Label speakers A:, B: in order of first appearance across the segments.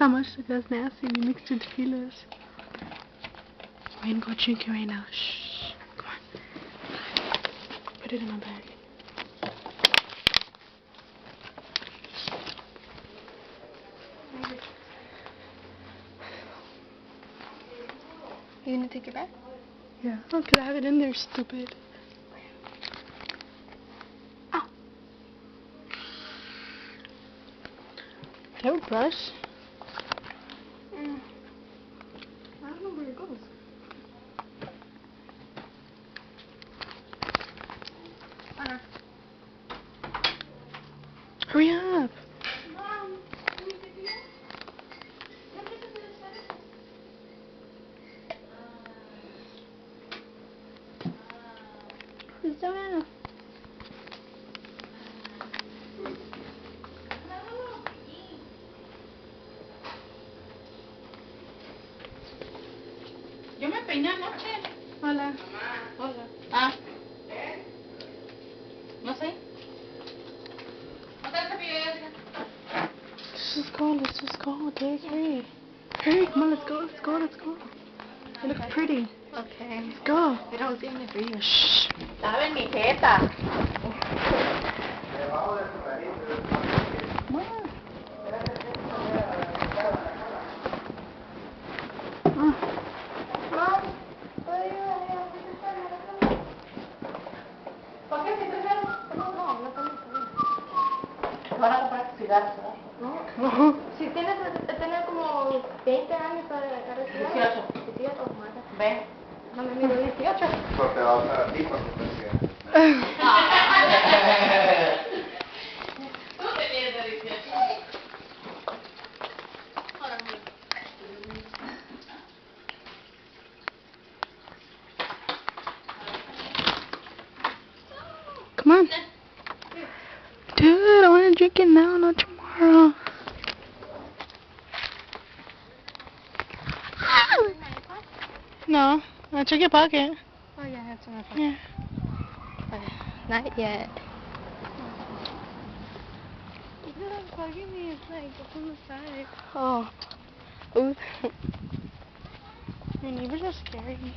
A: how much it goes nasty. We mixed two tequilas. We're gonna go drink it right now. Shh. Come on. Put it in my bag.
B: You gonna take your bag?
A: Yeah. Oh, could I have it in there, stupid? Ow. Don't brush.
B: I don't know where it goes.
A: Hurry up.
B: Mom,
A: Who's doing?
C: Yo me peiné anoche.
A: Hola.
C: Hola. Ah. No sé. ¿No te cepillo de dientes?
A: Let's just go. Today's free. Hurry, come on, let's go. It looks pretty.
B: Okay.
A: Let's go.
B: Pero no tiene frío.
A: Shh.
C: Estaba en mi jeta.
A: Come on.
C: ¿Por qué si primero?
B: No,
C: Van a comprar cigarros, ¿verdad?
B: si tienes como 20 años para agarrar
C: 18.
B: 18, madre.
C: Ven.
B: No me miro 18.
D: Porque va a usar a ti porque te
C: Tú tenías de 18.
A: Come on. Dude, I want to drink it now, not tomorrow. No. Check your pocket.
B: Oh yeah, it's in my phone.
A: Yeah.
B: Okay. Not yet.
A: It's not bugging me. It's like it's on the side.
B: Oh. Ooh.
A: Your neighbors are scary.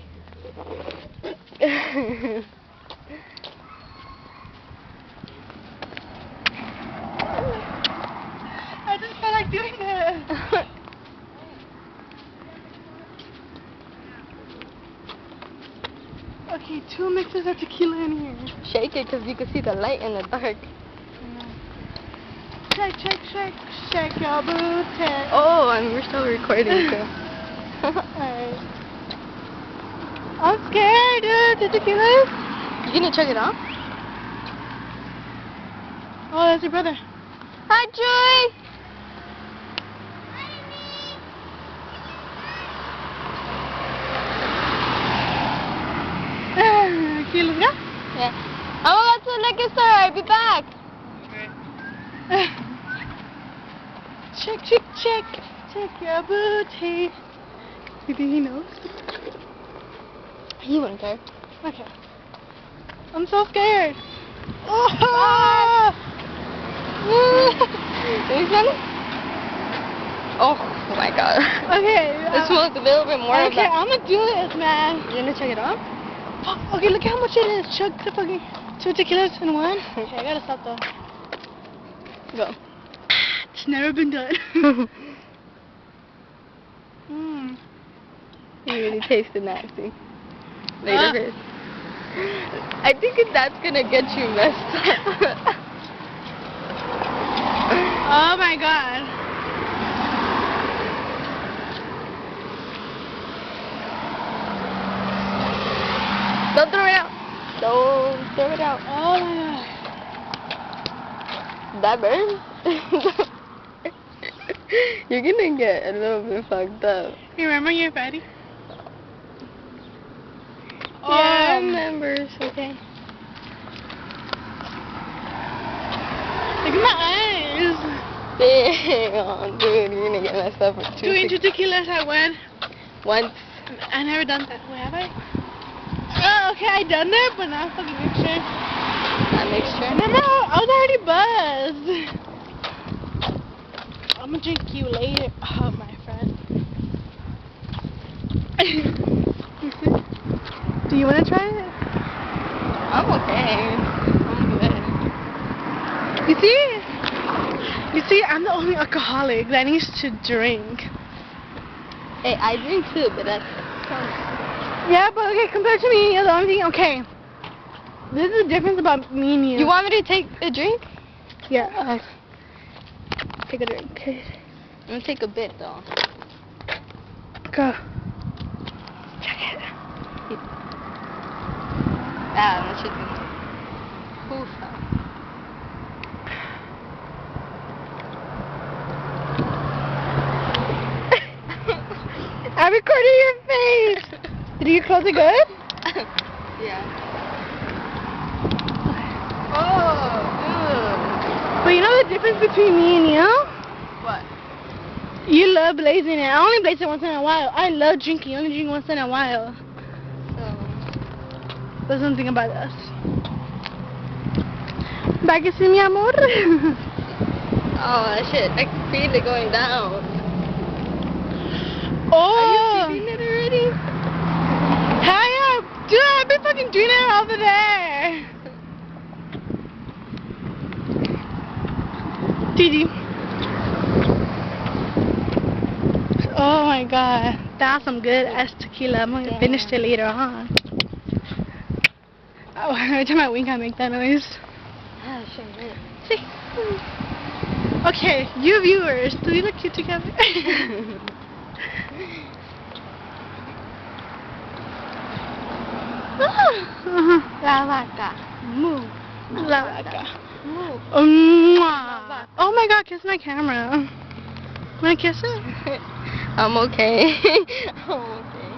A: I just felt like doing this. Okay, 2 mixes of tequila in here.
B: Shake it because you can see the light in the dark.
A: Shake your booty.
B: Oh, and we're still recording too.
A: Alright. I'm scared, dude. The tequila.
B: You gonna check it out?
A: Oh, that's your brother.
B: Hi, Joy.
A: Okay, let's go.
B: Yeah. I'm about to the liquor store. I'll be back.
A: Check your booty. You think he knows?
B: He wouldn't care.
A: Okay. I'm so scared. Oh!
B: This one? Oh my god.
A: Okay.
B: It smells a little bit more of
A: Okay,
B: that.
A: I'm gonna do this, man.
B: You gonna check it out?
A: Okay, look how much it is. Chug the fucking 2 tequilas in one. Okay, I gotta stop though.
B: Go.
A: It's never been done. Mm.
B: You really tasted nasty. Later, Chris. I think that's gonna get you messed up.
A: Oh my god.
B: Don't throw it out. Don't throw it out.
A: Oh my god.
B: That burns. You're gonna get a little bit fucked up.
A: You remember your fatty?
B: Yeah, I remember. It's okay.
A: Look at my eyes.
B: Damn, dude, you're gonna get messed up with
A: Doing 2 tequilas at one.
B: once.
A: I never done that. Wait, have I? Oh, okay, I done that, but not fucking mixture.
B: That mixture.
A: Remember, I was already buzzed. I'm gonna drink you later. Oh, my friend. Do you wanna try it?
B: I'm okay. I'm good.
A: You see, I'm the only alcoholic that needs to drink.
B: Hey, I drink too, but that's...
A: Yeah, but okay, compared to me, you're the only thing. Okay, this is the difference about me and you.
B: You want me to take a drink?
A: Yeah. Take a drink.
B: I'm gonna take a bit though.
A: Go. Check it.
B: Ah, that should be. Oof.
A: I recorded your face. Did you close it good?
B: Yeah. Oh,
A: But you know the difference between me and you?
B: what?
A: You love blazing it. I only blaze it once in a while. I love drinking. I only drink once in a while.
B: So,
A: That's something about us. ¿Va que sí, mi amor?
B: oh shit, I can feel it going down.
A: Oh!
B: Are you feeling it already?
A: Hell yeah! Dude, I've been fucking doing it over there. Gigi. Oh my god. That's some good ass tequila. I'm gonna finish it later on. Oh, every time I wink, I make that noise.
B: Ah, shit, right.
A: See? Okay, you viewers, do we look cute together?
B: La vaca, move.
A: La vaca.
B: Move.
A: Mwah. Oh my god, kiss my camera. Wanna kiss it?
B: I'm okay. I'm okay.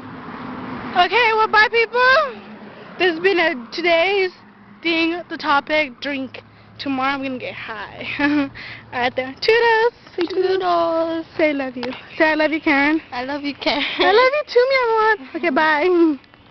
A: Okay, well, bye, people. This has been today's thing, the topic, drink. Tomorrow I'm gonna get high. Alright then. Toodles. Say toodles. Say I love you. Say I love you, Karen.
B: I love you, Karen.
A: I love you too, mi amor. Okay, bye.